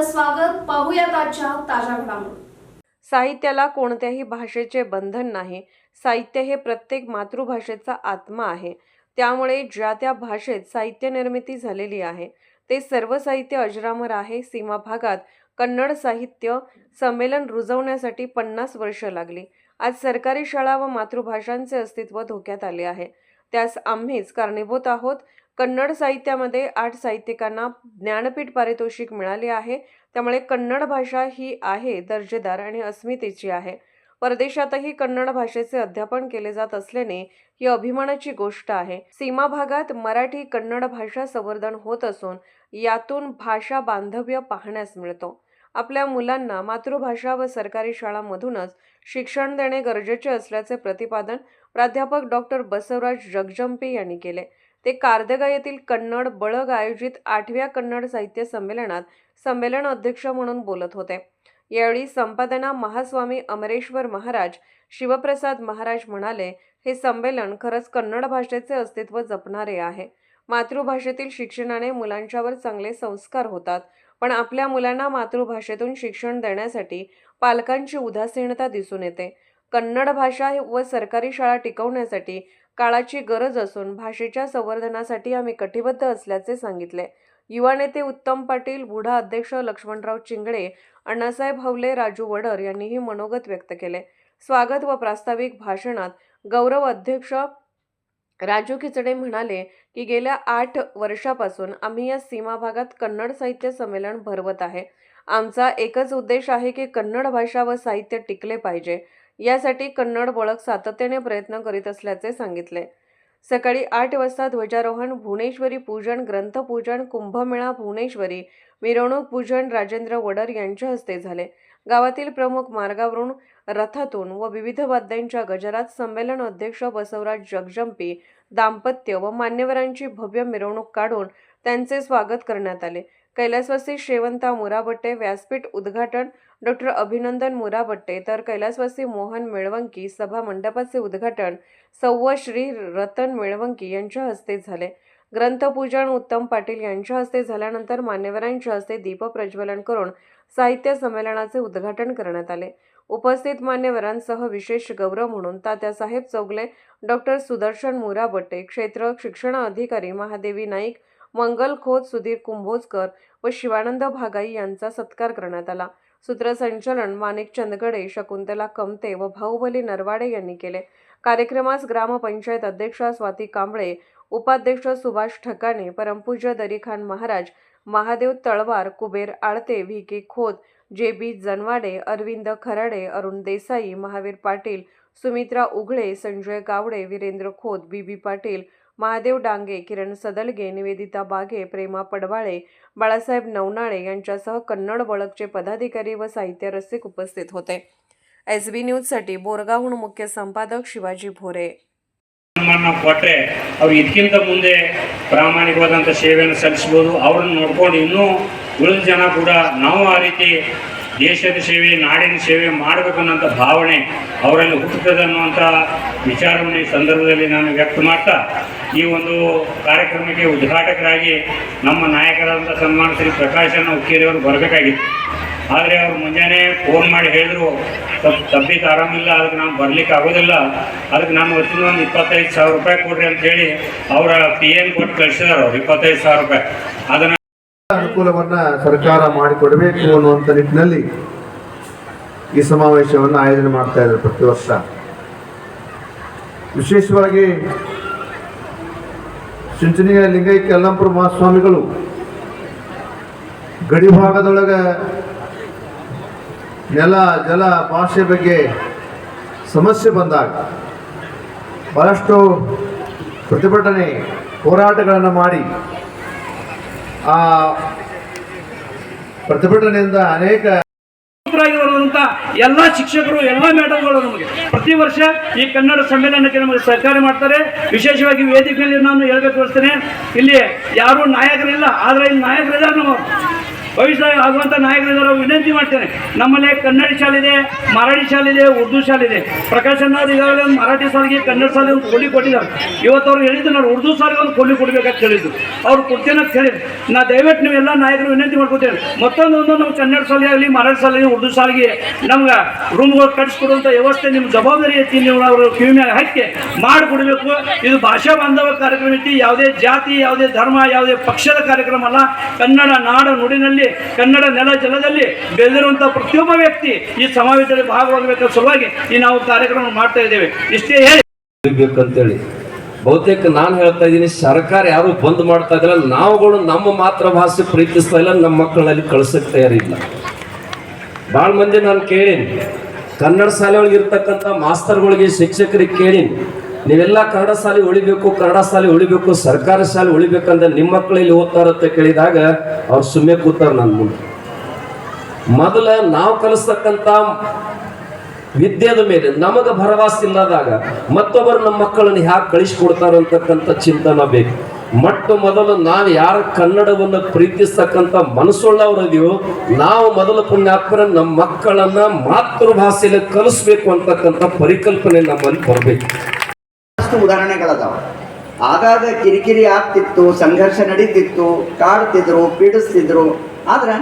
आपलं स्वागत. पाहूयात आजच्या ताज्या घडामोडी. साहित्याला कोणत्याही भाषेचे बंधन नाही. साहित्य हे प्रत्येक मातृभाषेचा आत्मा आहे. त्यामुळे ज्या त्या भाषेत साहित्य निर्मिती झालेली आहे ते सर्व साहित्य अजरामर आहे. सीमा भागात कन्नड साहित्य संमेलन रुजवण्यासाठी 50 वर्ष लागली. आज सरकारी शाळा व मातृभाषांचे अस्तित्व धोक्यात आले आहे. त्यास आम्हीच कारणीभूत आहोत. कन्नड साहित्यामध्ये 8 साहित्यिकांना ज्ञानपीठ पारितोषिक मिळाले आहे. त्यामुळे कन्नड भाषा ही आहे दर्जेदार आणि अस्मितेची आहे. परदेशातही कन्नड भाषेचे अध्यापन केले जात असल्याने ही अभिमानाची गोष्ट आहे. सीमा भागात मराठी कन्नड भाषा संवर्धन होत असून यातून भाषा बांधव्य पाहण्यास मिळतो. आपल्या मुलांना मातृभाषा व सरकारी शाळांमधूनच शिक्षण देणे गरजेचे असल्याचे प्रतिपादन प्राध्यापक डॉक्टर बसवराज जगजंपे यांनी केले. ते कारदगा येथील कन्नड बळग आयोजित 8व्या कन्नड साहित्य संमेलनात संमेलन अध्यक्ष म्हणून बोलत होते. यावेळी संपादना महास्वामी अमरेश्वर महाराज शिवप्रसाद महाराज म्हणाले, हे संमेलन खरंच कन्नड भाषेचे अस्तित्व जपणारे आहे. मातृभाषेतील शिक्षणाने मुलांच्यावर चांगले संस्कार होतात, पण आपल्या मुलांना मातृभाषेतून शिक्षण देण्यासाठी पालकांची उदासीनता दिसून येते. कन्नड भाषा व सरकारी शाळा टिकवण्यासाठी काळाची गरज असून भाषेच्या संवर्धनासाठी आम्ही कटिबद्ध असल्याचे सांगितले. युवा नेते उत्तम पाटील, बुढा अध्यक्ष लक्ष्मणराव चिंगळे, अण्णासाहेब हवले, राजू वडर यांनीही मनोगत व्यक्त केले. स्वागत व प्रास्ताविक भाषणात गौरव अध्यक्ष राजू खिचडे म्हणाले की गेल्या 8 वर्षापासून आम्ही या सीमा भागात कन्नड साहित्य संमेलन भरवत आहे. आमचा एकच उद्देश आहे की कन्नड भाषा व साहित्य टिकले पाहिजे. यासाठी कन्नड बळग सातत्याने प्रयत्न करीत असल्याचे सांगितले. सकाळी 8 वाजता ध्वजारोहण, भुवनेश्वरी पूजन, ग्रंथपूजन, कुंभमेळा, भुवनेश्वरी मिरवणूक पूजन राजेंद्र वडर यांच्या हस्ते झाले. गावातील प्रमुख मार्गावरून रथातून व विविध वाद्यांच्या गजरात संमेलन अध्यक्ष बसवराज जगजंपी दाम्पत्य व मान्यवरांची भव्य मिरवणूक काढून त्यांचे स्वागत करण्यात आले. कैलासवासी शेवंता मुराबट्टे व्यासपीठ उद्घाटन डॉक्टर अभिनंदन मुराबट्टे, तर कैलासवासी मोहन मेळवंकी सभा मंडपाचे उद्घाटन सौ श्री रतन मेळवंकी यांच्या हस्ते झाले. ग्रंथपूजन उत्तम पाटील यांच्या हस्ते झाल्यानंतर मान्यवरांच्या हस्ते दीपप्रज्वलन करून साहित्य संमेलनाचे उद्घाटन करण्यात आले. उपस्थित मान्यवरांसह विशेष गौरव म्हणून तात्यासाहेब चौगले, डॉक्टर सुदर्शन मुराबट्टे, क्षेत्र शिक्षण अधिकारी महादेवी नाईक, मंगल खोत, सुधीर कुंभोजकर व शिवानंद भागाई यांचा सत्कार करण्यात आला. सूत्रसंचालन माणिक चंदगडे, शकुंतला कमते व भाऊबली नरवाडे यांनी केले. कार्यक्रमास ग्रामपंचायत अध्यक्षा स्वाती कांबळे, उपाध्यक्ष सुभाष ठकाणे, परमपूज्य Darikhan Maharaj, Mahadev Talwar, Kuber Alate, V K Khot, J B Janwade, Arvind Kharade, Arun Desai, Mahavir Patil, Sumitra Ughale, Sanjay Gawade, Virendra Khot, B B Patil, Mahadev Dange, Kiran Sadalage, Nivedita Bage, Prema पडवाळे, Balasaheb नवनाळे यांच्यासह कन्नड बळगचे पदाधिकारी व साहित्य रसिक उपस्थित होते. SB न्यूजसाठी बोरगावहून मुख्य संपादक शिवाजी भोरे. ಕೊಟ್ಟರೆ ಅವ್ರು ಇದಕ್ಕಿಂತ ಮುಂದೆ ಪ್ರಾಮಾಣಿಕವಾದಂಥ ಸೇವೆಯನ್ನು ಸಲ್ಲಿಸ್ಬೋದು. ಅವ್ರನ್ನ ನೋಡ್ಕೊಂಡು ಇನ್ನೂ ಉಳಿದ ಜನ ಕೂಡ ನಾವು ಆ ರೀತಿ ದೇಶದ ಸೇವೆ, ನಾಡಿನ ಸೇವೆ ಮಾಡಬೇಕು ಅನ್ನೋಂಥ ಭಾವನೆ ಅವರಲ್ಲಿ ಹುಟ್ಟುತ್ತದೆ ಅನ್ನುವಂಥ ವಿಚಾರವನ್ನು ಈ ಸಂದರ್ಭದಲ್ಲಿ ನಾನು ವ್ಯಕ್ತ ಮಾಡ್ತಾ ಈ ಒಂದು ಕಾರ್ಯಕ್ರಮಕ್ಕೆ ಉದ್ಘಾಟಕರಾಗಿ ನಮ್ಮ ನಾಯಕರಾದಂಥ ಸನ್ಮಾನ ಶ್ರೀ ಪ್ರಕಾಶನ ಹುಕ್ಕೇರಿಯವರು ಬರಬೇಕಾಗಿತ್ತು. ಆದರೆ ಅವರು ಮುಂಜಾನೆ ಫೋನ್ ಮಾಡಿ ಹೇಳಿದ್ರು, ತಬ್ಬಿತ್ತು ಆರಾಮಿಲ್ಲ, ಅದಕ್ಕೆ ನಾನು ಬರಲಿಕ್ಕೆ ಆಗೋದಿಲ್ಲ, ಅದಕ್ಕೆ ನಮ್ಮ ವತಿಯಿಂದ ಒಂದು 25,000 ರೂಪಾಯಿ ಕೊಡ್ರಿ ಅಂತ ಹೇಳಿ ಅವರ PN ಕೊಟ್ಟು ಕಳಿಸಿದಾರೆ. ಅವ್ರು 25,000 ರೂಪಾಯಿ ಅದನ್ನು ಅನುಕೂಲವನ್ನು ಸರ್ಕಾರ ಮಾಡಿಕೊಡಬೇಕು ಅನ್ನುವಂಥ ನಿಟ್ಟಿನಲ್ಲಿ ಈ ಸಮಾವೇಶವನ್ನು ಆಯೋಜನೆ ಮಾಡ್ತಾ ಇದ್ದಾರೆ ಪ್ರತಿ ವರ್ಷ. ವಿಶೇಷವಾಗಿ ಚಿಂಚಣಿಯ ಲಿಂಗೈಕ್ಯ ಯಲ್ಲಂಪುರ ಮಹಾಸ್ವಾಮಿಗಳು ಗಡಿ ಭಾಗದೊಳಗೆ ನೆಲ ಜಲ ಭಾಷೆ ಬಗ್ಗೆ ಸಮಸ್ಯೆ ಬಂದಾಗ ಬಹಳಷ್ಟು ಪ್ರತಿಭಟನೆ ಹೋರಾಟಗಳನ್ನು ಮಾಡಿ ಆ ಪ್ರತಿಭಟನೆಯಿಂದ ಅನೇಕ ಬರುವಂತ ಎಲ್ಲ ಶಿಕ್ಷಕರು, ಎಲ್ಲ ಮೇಡಮ್ಗಳು ನಮಗೆ ಪ್ರತಿ ವರ್ಷ ಈ ಕನ್ನಡ ಸಮ್ಮೇಳನಕ್ಕೆ ನಮಗೆ ಸಹಕಾರ ಮಾಡ್ತಾರೆ. ವಿಶೇಷವಾಗಿ ವೇದಿಕೆಯಲ್ಲಿ ನಾನು ಹೇಳ್ಬೇಕು ಬರ್ತೇನೆ, ಇಲ್ಲಿ ಯಾರು ನಾಯಕರಿಲ್ಲ, ಆದರೆ ಇಲ್ಲಿ ನಾಯಕರಿದ್ದಾರೆ. ಭವಿಷ್ಯ ಆಗುವಂಥ ನಾಯಕರಿದ್ದಾರೆ, ವಿನಂತಿ ಮಾಡ್ತೇನೆ. ನಮ್ಮಲ್ಲಿ ಕನ್ನಡ ಶಾಲೆ ಇದೆ, ಮರಾಠಿ ಶಾಲೆ ಇದೆ, ಉರ್ದು ಶಾಲೆ ಇದೆ. ಪ್ರಕಾಶ್ ಅಣ್ಣವ್ರು ಈಗಾಗಲೇ ಒಂದು ಮರಾಠಿ ಶಾಲೆಗೆ ಕನ್ನಡ ಶಾಲೆ ಒಂದು ಕೊಲ್ಲಿ ಕೊಟ್ಟಿದ್ದಾರೆ. ಇವತ್ತು ಅವ್ರು ಹೇಳಿದ್ದು ನಾನು ಉರ್ದು ಶಾಲೆಗೆ ಒಂದು ಕೊಲ್ಲಿ ಕೊಡಬೇಕಂತ ಹೇಳಿದ್ದು, ಅವ್ರು ಕೊಡ್ತೇನೆ ಅಂತ ಹೇಳಿದ್ರು. ನಾ ದಯವಿಟ್ಟು ನೀವೆಲ್ಲ ನಾಯಕರು ವಿನಂತಿ ಮಾಡ್ಕೊತೇನೆ, ಮತ್ತೊಂದು ನಮ್ಮ ಕನ್ನಡ ಶಾಲೆ ಆಗಲಿ, ಮರಾಠಿ ಶಾಲೆ, ಉರ್ದು ಶಾಲೆಗೆ ನಮ್ಗೆ ರೂಮ್ಗಳು ಕಟ್ಸಿಕೊಡುವಂಥ ವ್ಯವಸ್ಥೆ ನಿಮ್ಮ ಜವಾಬ್ದಾರಿ ಐತಿ, ನೀವು ಅವರು ಕಿವಿ ಮ್ಯಾಗ ಹಾಕಿ ಮಾಡಿಕೊಡ್ಬೇಕು. ಇದು ಭಾಷಾ ಬಾಂಧವ ಕಾರ್ಯಕ್ರಮ ಐತಿ, ಯಾವುದೇ ಜಾತಿ, ಯಾವುದೇ ಧರ್ಮ, ಯಾವುದೇ ಪಕ್ಷದ ಕಾರ್ಯಕ್ರಮ ಅಲ್ಲ. ಕನ್ನಡ ನಾಡ ನುಡಿನಲ್ಲಿ, ಕನ್ನಡ ನೆಲ ಜಲದಲ್ಲಿ ಬೆಳೆದಿರುವಂಥ ಪ್ರತಿಯೊಬ್ಬ ವ್ಯಕ್ತಿ ಈ ಸಮಾವೇಶದಲ್ಲಿ ಭಾಗವಾಗಬೇಕಂತ ಸಲುವಾಗಿ ಈ ನಾವು ಕಾರ್ಯಕ್ರಮ ಮಾಡ್ತಾ ಇದ್ದೇವೆ. ಇಷ್ಟೇ ಹೇಳಿ ಬೇಕಂತೇಳಿ ಬಹುತೇಕ ನಾನು ಹೇಳ್ತಾ ಇದ್ದೀನಿ, ಸರ್ಕಾರ ಯಾರು ಬಂದ್ ಮಾಡ್ತಾ ಇದ್ದಿಲ್ಲ. ನಾವುಗಳು ನಮ್ಮ ಮಾತೃಭಾಷೆ ಪ್ರೀತಿಸ್ತಾ ಇಲ್ಲ, ನಮ್ಮ ಮಕ್ಕಳಲ್ಲಿ ಕಳ್ಸಕ್ಕೆ ತಯಾರಿಲ್ಲ. ಭಾಳ ಮಂದಿ ನಾನು ಕೇಳೀನಿ, ಕನ್ನಡ ಶಾಲೆ ಒಳಗೆ ಇರ್ತಕ್ಕಂಥ ಮಾಸ್ತರ್ಗಳಿಗೆ, ಶಿಕ್ಷಕರಿಗೆ ಕೇಳೀನಿ, ನೀವೆಲ್ಲ ಕನ್ನಡ ಶಾಲೆ ಉಳಿಬೇಕು, ಕನ್ನಡ ಶಾಲೆ ಉಳಿಬೇಕು, ಸರ್ಕಾರಿ ಶಾಲೆ ಉಳಿಬೇಕಂದ್ರೆ ನಿಮ್ಮ ಮಕ್ಕಳಲ್ಲಿ ಓದ್ತಾರಂತ ಕೇಳಿದಾಗ ಅವ್ರು ಸುಮ್ಮನೆ ಕೂತಾರೆ ನನ್ನ ಮುಂದೆ. ಮೊದಲ ನಾವು ಕಲಿಸ್ತಕ್ಕಂಥ ವಿದ್ಯೆದ ಮೇಲೆ ನಮಗೆ ಭರವಸೆ ಇಲ್ಲದಾಗ ಮತ್ತೊಬ್ಬರು ನಮ್ಮ ಮಕ್ಕಳನ್ನು ಹ್ಯಾಕೆ ಕಳಿಸ್ಕೊಡ್ತಾರೆ ಅಂತಕ್ಕಂಥ ಚಿಂತನೆ ಬೇಕು. ಮೊಟ್ಟ ಮೊದಲು ನಾವು ಯಾರ ಕನ್ನಡವನ್ನು ಪ್ರೀತಿಸ್ತಕ್ಕಂಥ ಮನಸ್ಸುಳ್ಳವರಿದೆಯೋ ನಾವು ಮೊದಲ ಪುಣ್ಯಾತ್ಮರ ನಮ್ಮ ಮಕ್ಕಳನ್ನ ಮಾತೃಭಾಷೆಯಲ್ಲಿ ಕಲಿಸ್ಬೇಕು ಅಂತಕ್ಕಂಥ ಪರಿಕಲ್ಪನೆ ನಮ್ಮಲ್ಲಿ ಬರಬೇಕು. ಅಷ್ಟು ಉದಾಹರಣೆಗಳದಾವ. ಆಗಾಗ ಕಿರಿಕಿರಿ ಆಗ್ತಿತ್ತು, ಸಂಘರ್ಷ ನಡೀತಿತ್ತು, ಕಾಡ್ತಿದ್ರು, ಪೀಡಿಸ್ತಿದ್ರು. ಆದ್ರೆ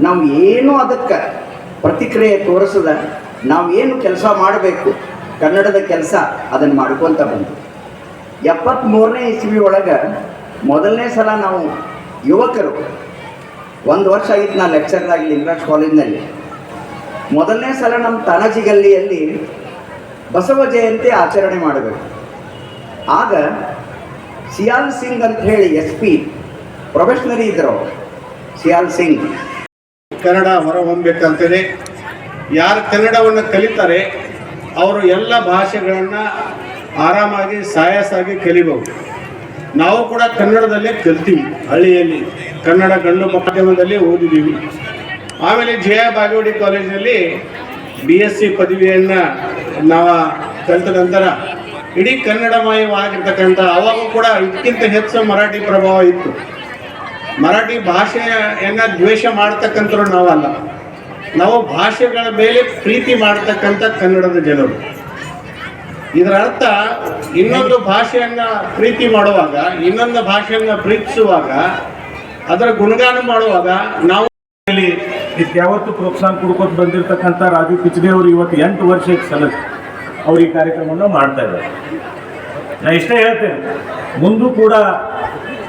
ನಾವು ಏನು ಅದಕ್ಕೆ ಪ್ರತಿಕ್ರಿಯೆ ತೋರಿಸದ ನಾವು ಏನು ಕೆಲಸ ಮಾಡಬೇಕು, ಕನ್ನಡದ ಕೆಲಸ ಅದನ್ನು ಮಾಡ್ಕೊತ ಬಂದು 73ನೇ ಇಸ್ವಿ ಒಳಗೆ ಮೊದಲನೇ ಸಲ ನಾವು ಯುವಕರು 1 ವರ್ಷ ಆಗಿತ್ತು. ನಾನು ಲೆಕ್ಚರ್ದಾಗಿ ಲಿಂಗರಾಜ್ ಕಾಲೇಜ್ನಲ್ಲಿ ಮೊದಲನೇ ಸಲ ನಮ್ಮ ತಾನಾಜಿ ಗಲ್ಲಿಯಲ್ಲಿ ಬಸವ ಜಯಂತಿ ಆಚರಣೆ ಮಾಡಬೇಕು. ಆಗ ಸಿಯಾಲ್ ಸಿಂಗ್ ಅಂತ ಹೇಳಿ SP ಪ್ರೊಫೆಷನರಿ ಇದ್ರು. ಸಿಯಾಲ್ ಸಿಂಗ್ ಕನ್ನಡ ಹೊರಹೊಮ್ಮಬೇಕಂತೇಳಿ ಯಾರು ಕನ್ನಡವನ್ನು ಕಲಿತಾರೆ ಅವರು ಎಲ್ಲ ಭಾಷೆಗಳನ್ನು ಆರಾಮಾಗಿ ಸಾಯಸಾಗಿ ಕಲಿಬಹುದು. ನಾವು ಕೂಡ ಕನ್ನಡದಲ್ಲೇ ಕಲ್ತೀವಿ. ಹಳ್ಳಿಯಲ್ಲಿ ಕನ್ನಡ ಗಂಡು ಮಾಧ್ಯಮದಲ್ಲಿ ಓದಿದ್ದೀವಿ. ಆಮೇಲೆ ಜಯ ಬಾಗೇವಾಡಿ ಕಾಲೇಜಿನಲ್ಲಿ BSc ಪದವಿಯನ್ನು ನಾವು ಕಲಿತ ನಂತರ ಇಡೀ ಕನ್ನಡಮಯವಾಗಿರ್ತಕ್ಕಂಥ, ಅವಾಗೂ ಕೂಡ ಇದಕ್ಕಿಂತ ಹೆಚ್ಚು ಮರಾಠಿ ಪ್ರಭಾವ ಇತ್ತು. ಮರಾಠಿ ಭಾಷೆಯನ್ನು ದ್ವೇಷ ಮಾಡ್ತಕ್ಕಂಥವ್ರು ನಾವಲ್ಲ, ನಾವು ಭಾಷೆಗಳ ಮೇಲೆ ಪ್ರೀತಿ ಮಾಡ್ತಕ್ಕಂಥ ಕನ್ನಡದ ಜನರು. ಇದರ ಅರ್ಥ ಇನ್ನೊಂದು ಭಾಷೆಯನ್ನು ಪ್ರೀತಿ ಮಾಡುವಾಗ, ಇನ್ನೊಂದು ಭಾಷೆಯನ್ನು ಪ್ರೀತಿಸುವಾಗ, ಅದರ ಗುಣಗಾನ ಮಾಡುವಾಗ ನಾವು ಇದಕ್ಕೆ ಯಾವತ್ತು ಪ್ರೋತ್ಸಾಹ ಕೊಡ್ಕೊತ ಬಂದಿರತಕ್ಕಂಥ ರಾಜು ಕಿಚಡಿ ಅವರು ಇವತ್ತು 8 ವರ್ಷಕ್ಕೆ ಸಲ ಅವ್ರು ಈ ಕಾರ್ಯಕ್ರಮವನ್ನು ಮಾಡ್ತಾ ಇದ್ದಾರೆ. ನಾನು ಇಷ್ಟೇ ಹೇಳ್ತೇನೆ, ಮುಂದೂ ಕೂಡ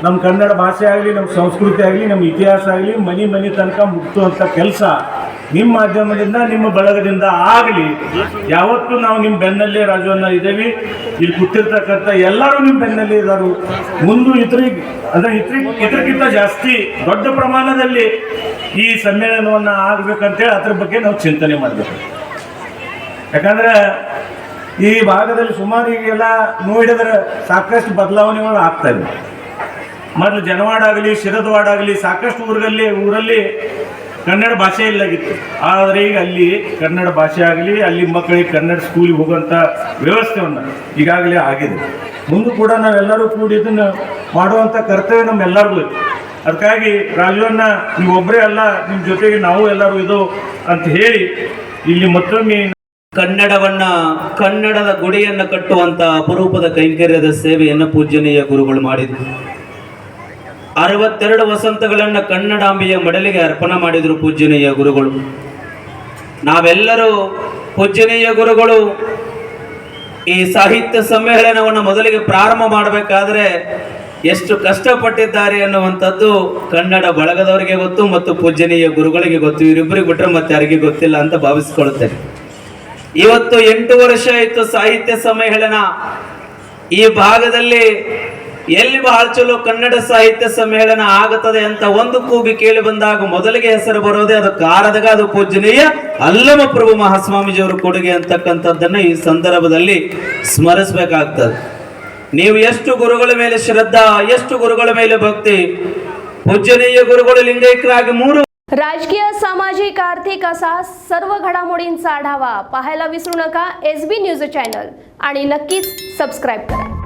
ನಮ್ಮ ಕನ್ನಡ ಭಾಷೆ ಆಗಲಿ, ನಮ್ಮ ಸಂಸ್ಕೃತಿ ಆಗಲಿ, ನಮ್ಮ ಇತಿಹಾಸ ಆಗಲಿ ಮನೆ ತನಕ ಮುಟ್ಟುವಂಥ ಕೆಲಸ ನಿಮ್ಮ ಮಾಧ್ಯಮದಿಂದ, ನಿಮ್ಮ ಬಳಗದಿಂದ ಆಗಲಿ. ಯಾವತ್ತೂ ನಾವು ನಿಮ್ಮ ಬೆನ್ನಲ್ಲೇ ರಾಜವನ್ನ ಇದ್ದೇವೆ. ಇಲ್ಲಿ ಕೂತಿರ್ತಕ್ಕಂಥ ಎಲ್ಲರೂ ನಿಮ್ಮ ಬೆನ್ನಲ್ಲೇ ಇದ್ದಾರೆ. ಮುಂದೆ ಇದಕ್ಕಿಂತ ಜಾಸ್ತಿ ದೊಡ್ಡ ಪ್ರಮಾಣದಲ್ಲಿ ಈ ಸಮ್ಮೇಳನವನ್ನು ಆಗಬೇಕಂತೇಳಿ ಅದ್ರ ಬಗ್ಗೆ ನಾವು ಚಿಂತನೆ ಮಾಡಬೇಕು. ಯಾಕಂದ್ರೆ ಈ ಭಾಗದಲ್ಲಿ ಸುಮಾರು ಈಗೆಲ್ಲ ನೋಡಿದ್ರೆ ಸಾಕಷ್ಟು ಬದಲಾವಣೆಗಳು ಆಗ್ತಾ ಇದೆ. ಮೊದಲು ಜನವಾಡ ಆಗಲಿ, ಶಿರದವಾಡ ಆಗಲಿ, ಸಾಕಷ್ಟು ಊರಲ್ಲಿ ಕನ್ನಡ ಭಾಷೆ ಇಲ್ಲಾಗಿತ್ತು. ಆದರೆ ಈಗ ಅಲ್ಲಿ ಕನ್ನಡ ಭಾಷೆ ಆಗಲಿ, ಅಲ್ಲಿ ಮಕ್ಕಳಿಗೆ ಕನ್ನಡ ಸ್ಕೂಲಿಗೆ ಹೋಗುವಂಥ ವ್ಯವಸ್ಥೆಯನ್ನು ಈಗಾಗಲೇ ಆಗಿದೆ. ಮುಂದೆ ಕೂಡ ನಾವೆಲ್ಲರೂ ಕೂಡಿ ಇದನ್ನು ಮಾಡುವಂಥ ಕರ್ತವ್ಯ ನಮ್ಮೆಲ್ಲರಿಗೂ. ಅದಕ್ಕಾಗಿ ರಾಜುವನ್ನ ನೀವೊಬ್ಬರೇ ಅಲ್ಲ, ನಿಮ್ಮ ಜೊತೆಗೆ ನಾವು ಎಲ್ಲರೂ ಇದು ಅಂತ ಹೇಳಿ ಇಲ್ಲಿ ಮತ್ತೊಮ್ಮೆ ಕನ್ನಡದ ಗುಡಿಯನ್ನು ಕಟ್ಟುವಂಥ ಅಪರೂಪದ ಕೈಂಕರ್ಯದ ಸೇವೆಯನ್ನು ಪೂಜ್ಯನೀಯ ಗುರುಗಳು ಮಾಡಿದರು. 62 ವಸಂತಗಳನ್ನು ಕನ್ನಡಾಂಬೆಯ ಮಡಲಿಗೆ ಅರ್ಪಣೆ ಮಾಡಿದರು ಪೂಜ್ಯನೀಯ ಗುರುಗಳು. ನಾವೆಲ್ಲರೂ ಪೂಜ್ಯನೀಯ ಗುರುಗಳು ಈ ಸಾಹಿತ್ಯ ಸಮ್ಮೇಳನವನ್ನು ಮೊದಲಿಗೆ ಪ್ರಾರಂಭ ಮಾಡಬೇಕಾದ್ರೆ ಎಷ್ಟು ಕಷ್ಟಪಟ್ಟಿದ್ದಾರೆ ಅನ್ನುವಂಥದ್ದು ಕನ್ನಡ ಬಳಗದವರಿಗೆ ಗೊತ್ತು ಮತ್ತು ಪೂಜ್ಯನೀಯ ಗುರುಗಳಿಗೆ ಗೊತ್ತು. ಇವರಿಬ್ಬರಿಗೆ ಬಿಟ್ಟರೆ ಮತ್ತೆ ಯಾರಿಗೆ ಗೊತ್ತಿಲ್ಲ ಅಂತ ಭಾವಿಸ್ಕೊಳ್ಳುತ್ತೇನೆ. ಇವತ್ತು 8 ವರ್ಷ ಆಯಿತು ಸಾಹಿತ್ಯ ಸಮ್ಮೇಳನ. ಈ ಭಾಗದಲ್ಲಿ ಎಲ್ಲಿ ಬಹಳ ಚಲೋ ಕನ್ನಡ ಸಾಹಿತ್ಯ ಸಮ್ಮೇಳನ ಆಗುತ್ತದೆ ಅಂತ ಒಂದು ಕೂಗಿ ಕೇಳಿ ಬಂದಾಗ ಮೊದಲಿಗೆ ಹೆಸರು ಬರೋದೇ ಅದು ಕಾರದಗ, ಅದು ಪೂಜ್ಯನೀಯ ಅಲ್ಲಮ ಪ್ರಭು ಮಹಾಸ್ವಾಮೀಜಿಯವರ ಕೊಡುಗೆ ಅಂತಕ್ಕಂಥದ್ದನ್ನು ಈ ಸಂದರ್ಭದಲ್ಲಿ ಸ್ಮರಿಸಬೇಕಾಗ್ತದೆ. ನೀವು ಎಷ್ಟು ಗುರುಗಳ ಮೇಲೆ ಶ್ರದ್ಧಾ, ಎಷ್ಟು ಗುರುಗಳ ಮೇಲೆ भक्ती. पूजनीय गुरुಗಳು लिंगैक्यरागी 3 राजकीय, सामाजिक, आर्थिक असा सर्व घडामोडींचा आढावा पाहायला विसरू नका SB न्यूज चॅनल आणि नक्कीच सबस्क्राइब करा.